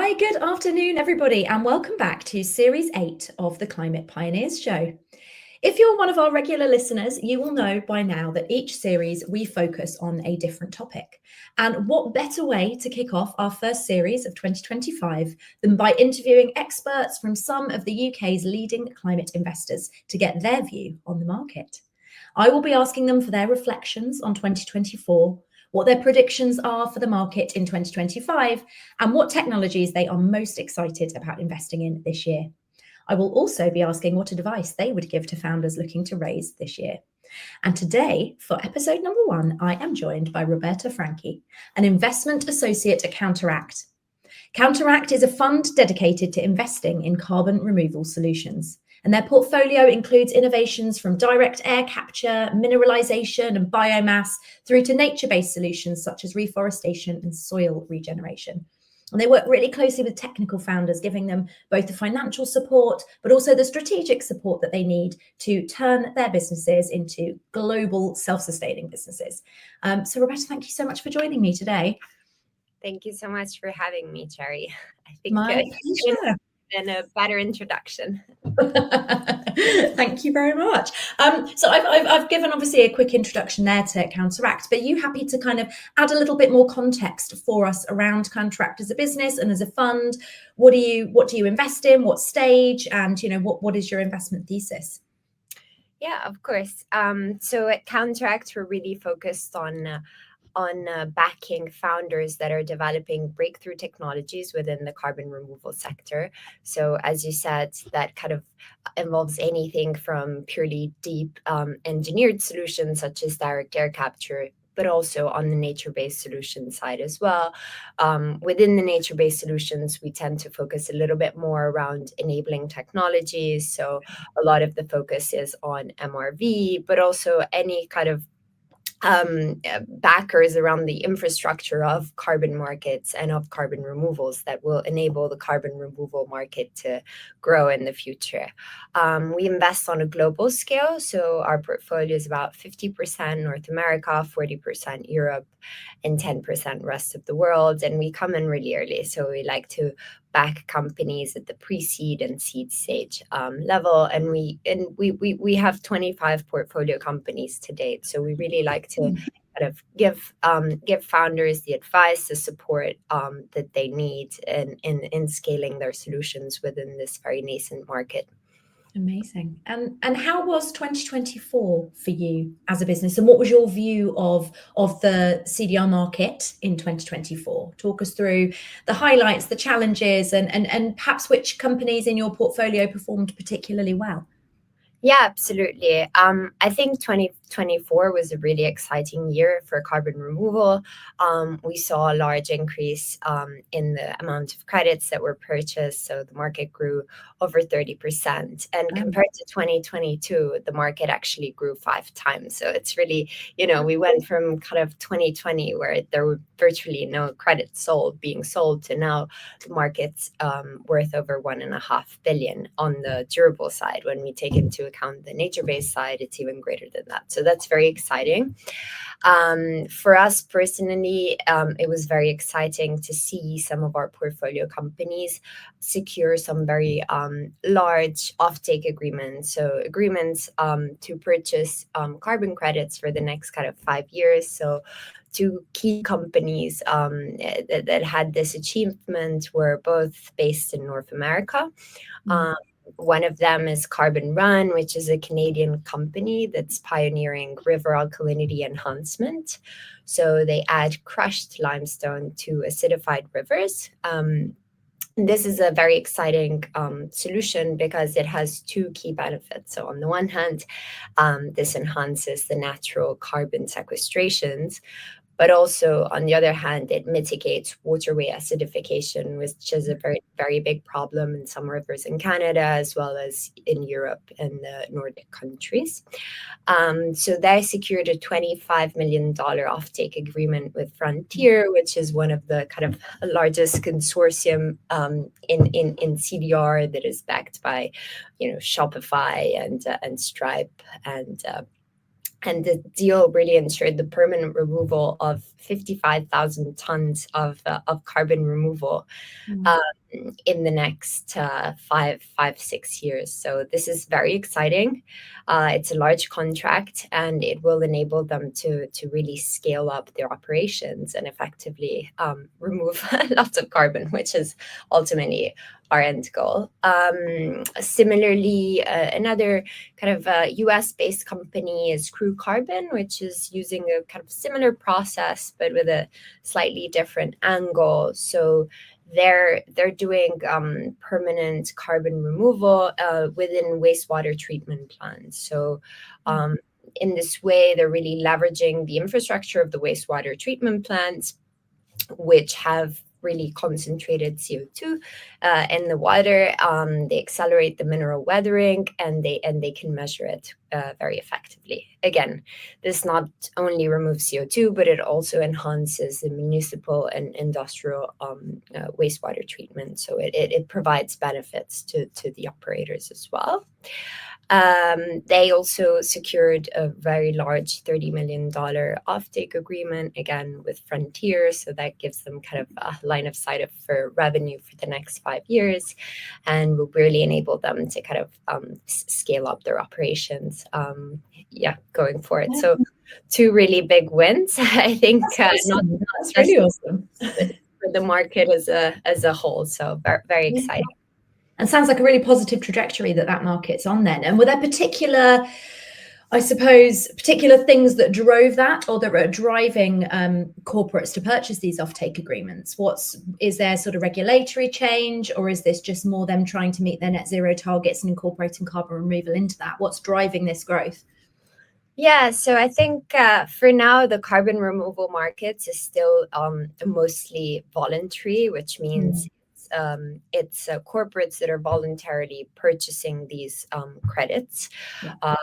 Hi, good afternoon, everybody, and welcome back to Series 8 of the Climate Pioneers Show. If you're one of our regular listeners, you will know by now that each series we focus on a different topic. And what better way to kick off our first series of 2025 than by interviewing experts from some of the UK's leading climate investors to get their view on the market. I will be asking them for their reflections on 2024, what their predictions are for the market in 2025, and what technologies they are most excited about investing in this year. I will also be asking what advice they would give to founders looking to raise this year. And today, for episode number 1, I am joined by Roberta Franchi, an investment associate at Counteract. Counteract is a fund dedicated to investing in carbon removal solutions. And their portfolio includes innovations from direct air capture, mineralization and biomass through to nature-based solutions such as reforestation and soil regeneration. And they work really closely with technical founders, giving them both the financial support, but also the strategic support that they need to turn their businesses into global self-sustaining businesses. So Roberta, thank you so much for joining me today. Thank you so much for having me, Cherry. I think My pleasure. And a better introduction. Thank you very much. So I've given obviously a quick introduction there to Counteract, but are you happy to kind of add a little bit more context for us around Counteract as a business and as a fund? What do you invest in? What stage? And what is your investment thesis? Yeah, of course. So at Counteract, we're really focused on backing founders that are developing breakthrough technologies within the carbon removal sector. So as you said, that kind of involves anything from purely deep engineered solutions such as direct air capture, but also on the nature-based solution side as well. Within the nature-based solutions, we tend to focus a little bit more around enabling technologies. So a lot of the focus is on MRV, but also any kind of backers around the infrastructure of carbon markets and of carbon removals that will enable the carbon removal market to grow in the future. We invest on a global scale, so our portfolio is about 50% North America, 40% Europe, and 10% rest of the world. And we come in really early, so we like to back companies at the pre-seed and seed stage level, and we have 25 portfolio companies to date. So we really like to kind of give founders the advice, the support that they need in scaling their solutions within this very nascent market. Amazing. And how was 2024 for you as a business? And what was your view of the CDR market in 2024? Talk us through the highlights, the challenges, and perhaps which companies in your portfolio performed particularly well. Yeah, absolutely. I think 2024 was a really exciting year for carbon removal. We saw a large increase in the amount of credits that were purchased. So the market grew over 30%. And compared to 2022, the market actually grew 5 times. So it's really, we went from kind of 2020 where there were virtually no credits being sold to now the market's worth over $1.5 billion on the durable side. When we take into account the nature-based side, it's even greater than that. So that's very exciting. For us personally, it was very exciting to see some of our portfolio companies secure some very large offtake agreements. So agreements to purchase carbon credits for the next kind of 5 years. So 2 key companies that had this achievement were both based in North America. One of them is Carbon Run, which is a Canadian company that's pioneering river alkalinity enhancement. So they add crushed limestone to acidified rivers. This is a very exciting solution because it has 2 key benefits. So on the one hand, this enhances the natural carbon sequestrations, but also on the other hand, it mitigates waterway acidification, which is a very, very big problem in some rivers in Canada, as well as in Europe and the Nordic countries. So they secured a $25 million offtake agreement with Frontier, which is one of the kind of largest consortium in CDR that is backed by, Shopify and Stripe and the deal really ensured the permanent removal of 55,000 tons of carbon removal in the next 6 years. So this is very exciting. It's a large contract, and it will enable them to really scale up their operations and effectively remove lots of carbon, which is ultimately our end goal. Similarly, another kind of US-based company is Crew Carbon, which is using a kind of similar process but with a slightly different angle. So they're doing permanent carbon removal within wastewater treatment plants. So in this way, they're really leveraging the infrastructure of the wastewater treatment plants, which have really concentrated CO2 in the water. They accelerate the mineral weathering, and they can measure it very effectively. Again, this not only removes CO2, but it also enhances the municipal and industrial wastewater treatment. So it provides benefits to the operators as well. They also secured a very large $30 million offtake agreement, again, with Frontier. So that gives them kind of a line of sight for revenue for the next 5 years, and will really enable them to kind of scale up their operations, going forward. So 2 really big wins, I think. That's really awesome. For the market as a whole. So very, very exciting. And sounds like a really positive trajectory that market's on then. And were there particular things that drove that, or that were driving corporates to purchase these offtake agreements? Is there sort of regulatory change, or is this just more them trying to meet their net zero targets and incorporating carbon removal into that? What's driving this growth? Yeah, so I think for now, the carbon removal markets is still mostly voluntary, which means it's corporates that are voluntarily purchasing these credits.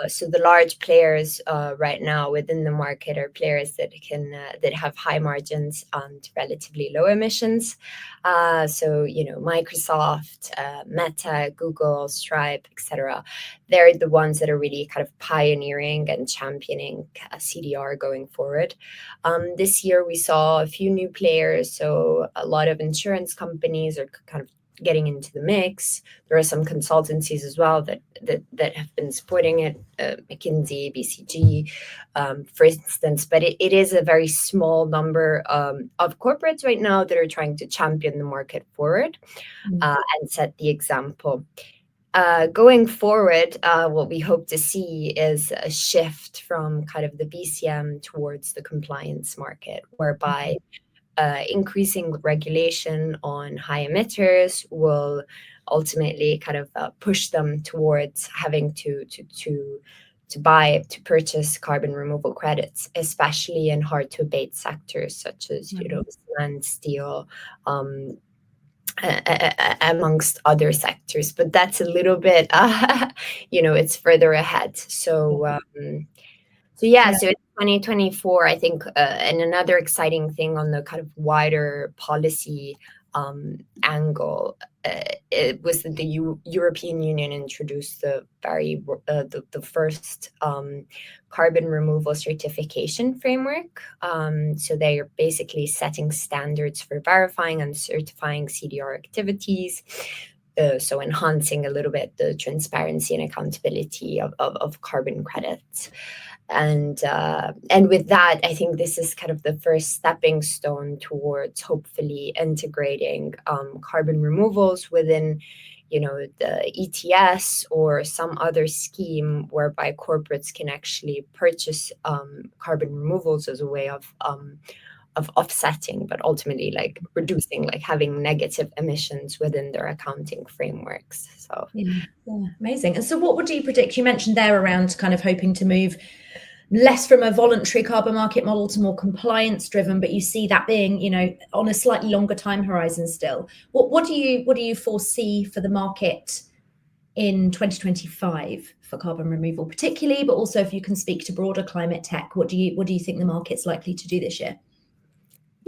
So the large players right now within the market are players that have high margins and relatively low emissions. So Microsoft, Meta, Google, Stripe, etc. They're the ones that are really kind of pioneering and championing CDR going forward. This year we saw a few new players, so a lot of insurance companies are kind of getting into the mix. There are some consultancies as well that have been supporting it, McKinsey, BCG, for instance. But it is a very small number of corporates right now that are trying to champion the market forward and set the example. Going forward, what we hope to see is a shift from kind of the BCM towards the compliance market, whereby increasing regulation on high emitters will ultimately kind of push them towards having to purchase carbon removal credits, especially in hard to abate sectors such as cement, steel, amongst other sectors. But that's a little bit it's further ahead. So so in 2024, I think, and another exciting thing on the kind of wider policy angle, it was that the European Union introduced the first carbon removal certification framework. So they are basically setting standards for verifying and certifying CDR activities. So enhancing a little bit the transparency and accountability of carbon credits. And with that, I think this is kind of the first stepping stone towards hopefully integrating carbon removals within, the ETS or some other scheme whereby corporates can actually purchase carbon removals as a way of offsetting, but ultimately like reducing, like having negative emissions within their accounting frameworks. So yeah, amazing. And so what would you predict? You mentioned there around kind of hoping to move less from a voluntary carbon market model to more compliance driven, but you see that being, on a slightly longer time horizon still. What do you foresee for the market in 2025 for carbon removal particularly, but also if you can speak to broader climate tech, what do you think the market's likely to do this year?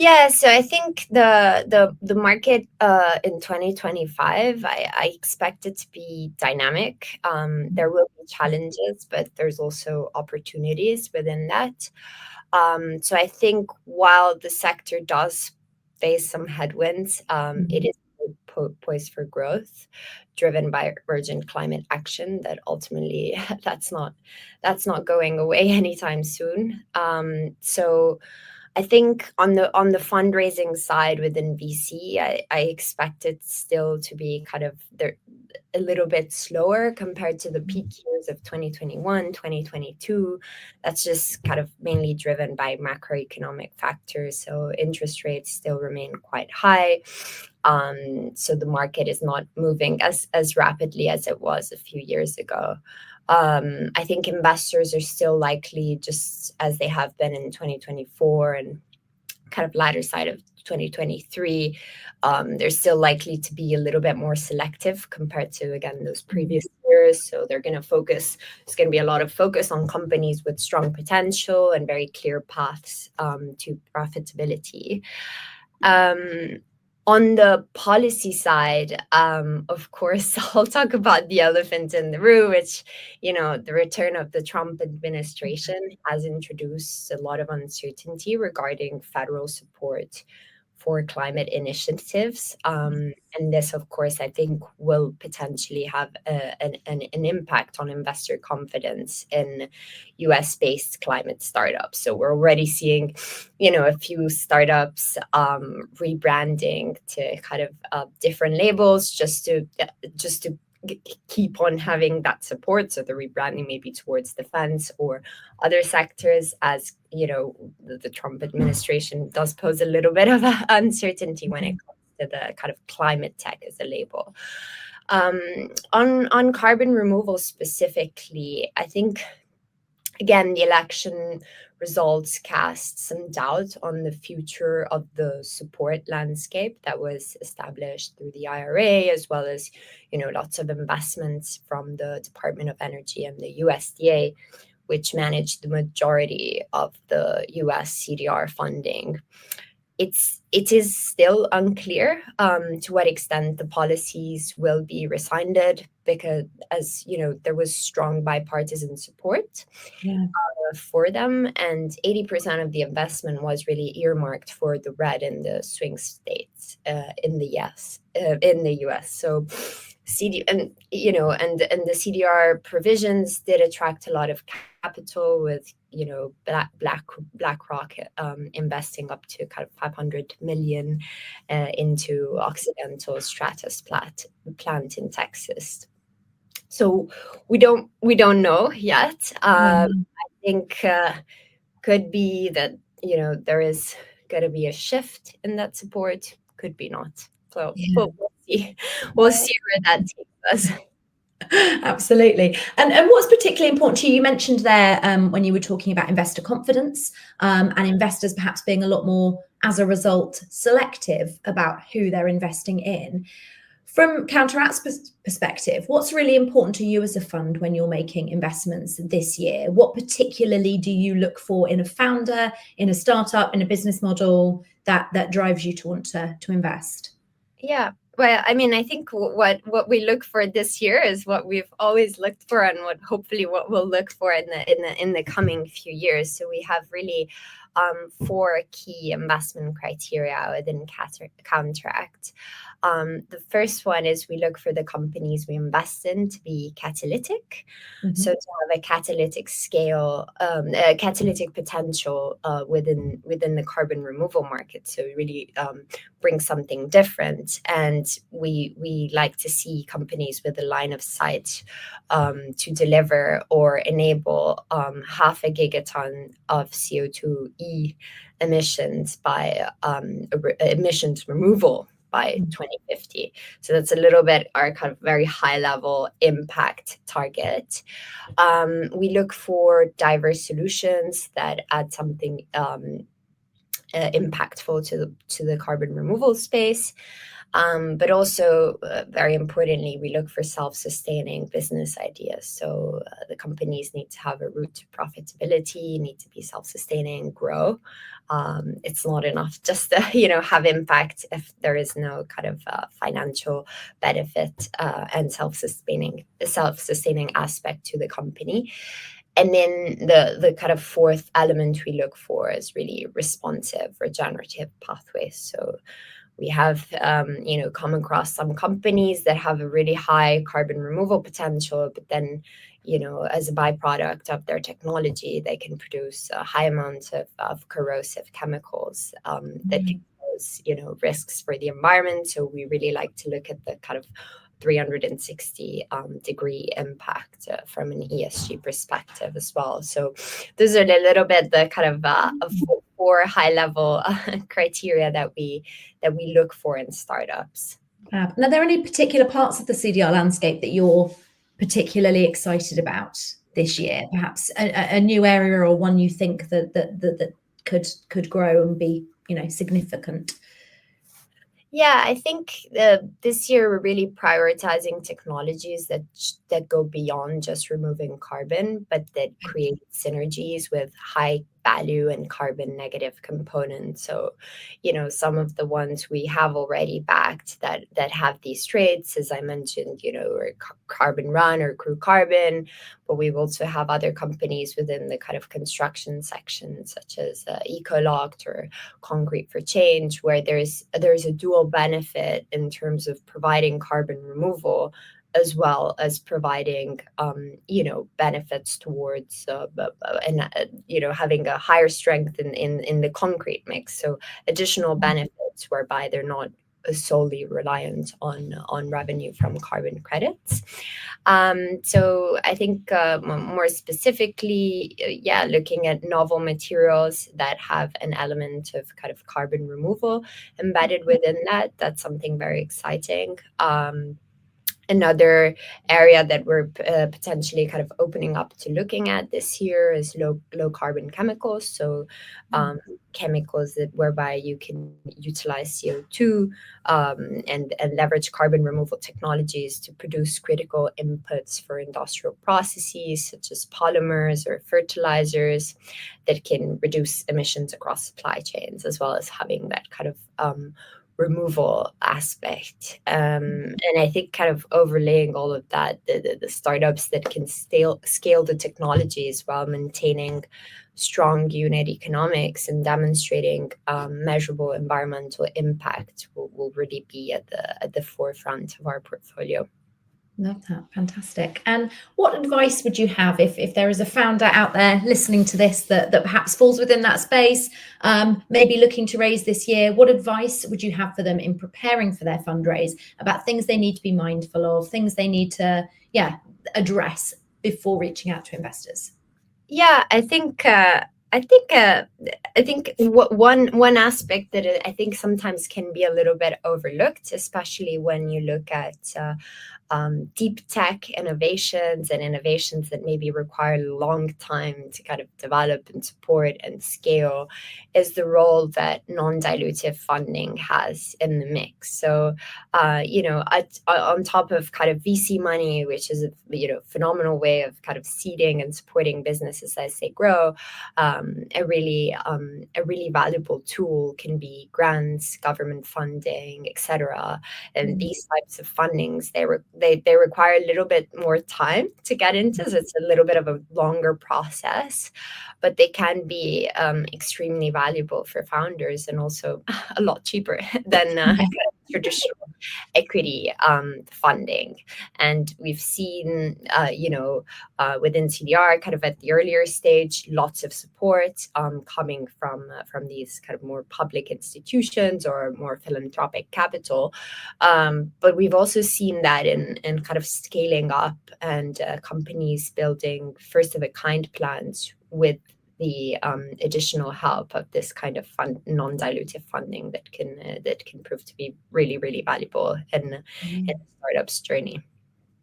Yeah, so I think the market in 2025, I expect it to be dynamic. There will be challenges, but there's also opportunities within that. So I think while the sector does face some headwinds, it is poised for growth, driven by urgent climate action. That ultimately, that's not going away anytime soon. So I think on the fundraising side within VC, I expect it still to be kind of there a little bit slower compared to the peak years of 2021, 2022. That's just kind of mainly driven by macroeconomic factors. So interest rates still remain quite high. So the market is not moving as rapidly as it was a few years ago. I think investors are still likely, just as they have been in 2024 and kind of latter side of 2023, they're still likely to be a little bit more selective compared to, again, those previous years. So they're going to focus, there's going to be a lot of focus on companies with strong potential and very clear paths to profitability. On the policy side, of course, I'll talk about the elephant in the room, which, the return of the Trump administration has introduced a lot of uncertainty regarding federal support for climate initiatives. And this, of course, I think will potentially have an impact on investor confidence in US-based climate startups. So we're already seeing, a few startups rebranding to kind of different labels just to keep on having that support. So the rebranding maybe towards defense or other sectors, as the Trump administration does pose a little bit of uncertainty when it comes to the kind of climate tech as a label. On carbon removal specifically, I think, again, the election results cast some doubt on the future of the support landscape that was established through the IRA, as well as, lots of investments from the Department of Energy and the USDA, which manage the majority of the US CDR funding. It is still unclear to what extent the policies will be rescinded, because, as there was strong bipartisan support for them, and 80% of the investment was really earmarked for the red and the swing states in the US. So and the CDR provisions did attract a lot of capital, with BlackRock investing up to kind of 500 million into Occidental Stratus plant in Texas. So we don't know yet. I think could be that there is going to be a shift in that support. Could be not. So we'll see. We'll see where that takes us. Absolutely. And what's particularly important to you? You mentioned there when you were talking about investor confidence and investors perhaps being a lot more, as a result, selective about who they're investing in. From Counteract's perspective, what's really important to you as a fund when you're making investments this year? What particularly do you look for in a founder, in a startup, in a business model that drives you to want to invest? Yeah. Well, I mean, I think what we look for this year is what we've always looked for, and what we'll look for in the coming few years. So we have really 4 key investment criteria within Counteract. The first one is we look for the companies we invest in to be catalytic. So to have a catalytic scale, catalytic potential within the carbon removal market. So really bring something different. And we like to see companies with a line of sight to deliver or enable 0.5 gigaton of CO2e emissions by emissions removal by 2050. So that's a little bit our kind of very high level impact target. We look for diverse solutions that add something impactful to the carbon removal space. But also, very importantly, we look for self-sustaining business ideas. So the companies need to have a route to profitability, need to be self-sustaining, grow. It's not enough just to have impact if there is no kind of financial benefit and self-sustaining aspect to the company. And then the kind of fourth element we look for is really responsive, regenerative pathways. So we have, come across some companies that have a really high carbon removal potential, but then, as a byproduct of their technology, they can produce a high amount of corrosive chemicals that can pose, risks for the environment. So we really like to look at the kind of 360 degree impact from an ESG perspective as well. So those are a little bit the kind of four high level criteria that we look for in startups. Now, are there any particular parts of the CDR landscape that you're particularly excited about this year? Perhaps a new area or one you think that could grow and be significant? Yeah, I think this year we're really prioritizing technologies that go beyond just removing carbon, but that create synergies with high value and carbon negative components. So, some of the ones we have already backed that have these traits, as I mentioned, or Carbon Run or Crew Carbon, but we also have other companies within the kind of construction section, such as Ecolocked or Concrete for Change, where there's a dual benefit in terms of providing carbon removal as well as providing benefits towards having a higher strength in the concrete mix. So additional benefits whereby they're not solely reliant on revenue from carbon credits. So I think more specifically, looking at novel materials that have an element of kind of carbon removal embedded within that's something very exciting. Another area that we're potentially kind of opening up to looking at this year is low carbon chemicals. So chemicals whereby you can utilize CO2 and leverage carbon removal technologies to produce critical inputs for industrial processes such as polymers or fertilizers that can reduce emissions across supply chains, as well as having that kind of removal aspect. And I think kind of overlaying all of that, the startups that can scale the technologies while maintaining strong unit economics and demonstrating measurable environmental impact will really be at the forefront of our portfolio. Love that. Fantastic. And what advice would you have if there is a founder out there listening to this that perhaps falls within that space, maybe looking to raise this year? What advice would you have for them in preparing for their fundraise about things they need to be mindful of, things they need to address before reaching out to investors? Yeah, I think one aspect that I think sometimes can be a little bit overlooked, especially when you look at deep tech innovations and innovations that maybe require a long time to kind of develop and support and scale, is the role that non-dilutive funding has in the mix. So, on top of kind of VC money, which is a phenomenal way of kind of seeding and supporting businesses as they grow, a really valuable tool can be grants, government funding, etc. And these types of fundings, they require a little bit more time to get into, so it's a little bit of a longer process, but they can be extremely valuable for founders and also a lot cheaper than traditional equity funding. And we've seen, within CDR, kind of at the earlier stage, lots of support coming from these kind of more public institutions or more philanthropic capital. But we've also seen that in kind of scaling up and companies building first of a kind plans with the additional help of this kind of non-dilutive funding that can prove to be really, really valuable in a startup's journey.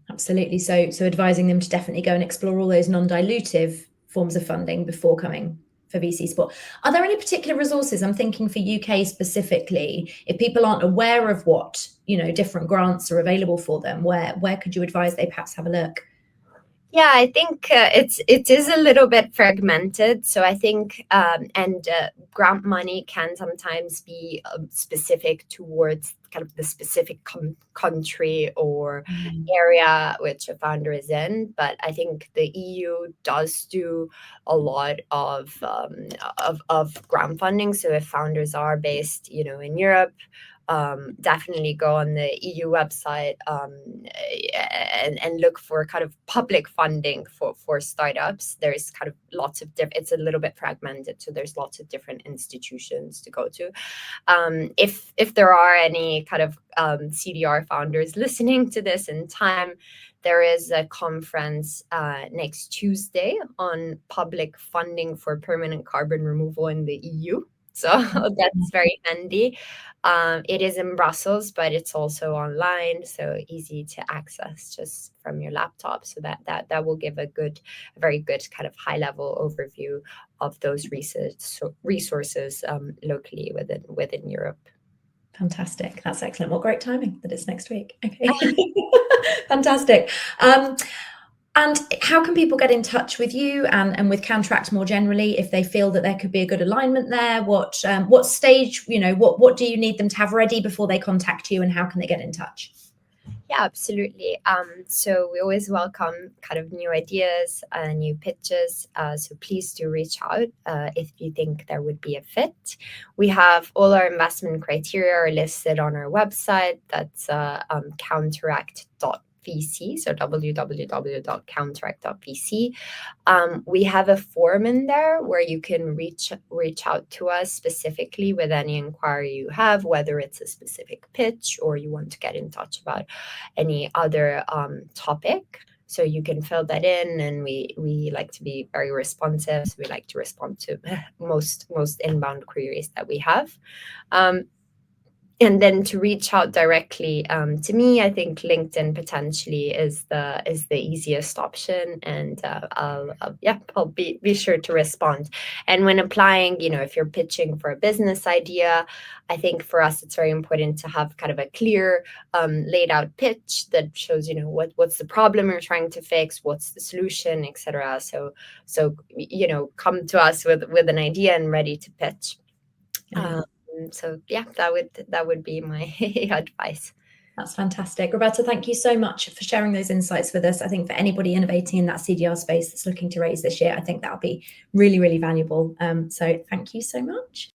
Absolutely. So advising them to definitely go and explore all those non-dilutive forms of funding before coming VC support. Are there any particular resources? I'm thinking for UK specifically, if people aren't aware of what, different grants are available for them, where could you advise they perhaps have a look? Yeah, I think it is a little bit fragmented. So I think grant money can sometimes be specific towards kind of the specific country or area which a founder is in. But I think the EU does do a lot of grant funding. So if founders are based, in Europe, definitely go on the EU website and look for kind of public funding for startups. There's kind of lots of it's a little bit fragmented, so there's lots of different institutions to go to. If there are any kind of CDR founders listening to this in time, there is a conference next Tuesday on public funding for permanent carbon removal in the EU. So that's very handy. It is in Brussels, but it's also online, so easy to access just from your laptop. So that will give a very good kind of high-level overview of those resources locally within Europe. Fantastic. That's excellent. What great timing that it's next week. Okay. Fantastic. And how can people get in touch with you and with Counteract more generally if they feel that there could be a good alignment there? What stage, what do you need them to have ready before they contact you, and how can they get in touch? Yeah, absolutely. So we always welcome kind of new ideas, new pitches. So please do reach out if you think there would be a fit. We have all our investment criteria are listed on our website. That's counteract.vc, so www.counteract.vc. We have a form in there where you can reach out to us specifically with any inquiry you have, whether it's a specific pitch or you want to get in touch about any other topic. So you can fill that in, and we like to be very responsive. So we like to respond to most inbound queries that we have. And then to reach out directly to me, I think LinkedIn potentially is the easiest option, and I'll be sure to respond. And when applying, if you're pitching for a business idea, I think for us it's very important to have kind of a clear laid out pitch that shows what's the problem you're trying to fix, what's the solution, etc. So come to us with an idea and ready to pitch. So yeah, that would be my advice. That's fantastic. Roberta, thank you so much for sharing those insights with us. I think for anybody innovating in that CDR space that's looking to raise this year, I think that'll be really, really valuable. So thank you so much.